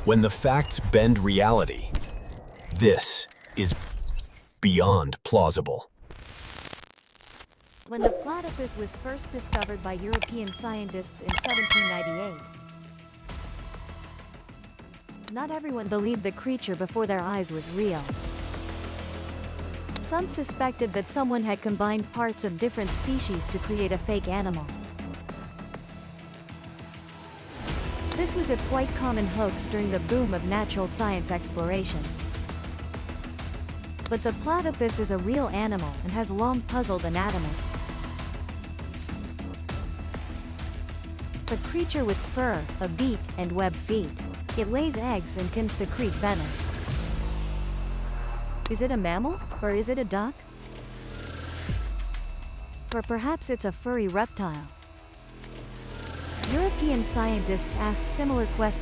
When the facts bend reality, this is beyond plausible. When the platypus was first discovered by European scientists in 1798, not everyone believed the creature before their eyes was real. Some suspected that someone had combined parts of different species to create a fake animal. This was a quite common hoax during the boom of natural science exploration. But the platypus is a real animal and has long puzzled anatomists. A creature with fur, a beak, and webbed feet. It lays eggs and can secrete venom. Is it a mammal, or is it a duck? Or perhaps it's a furry reptile. European scientists asked similar questions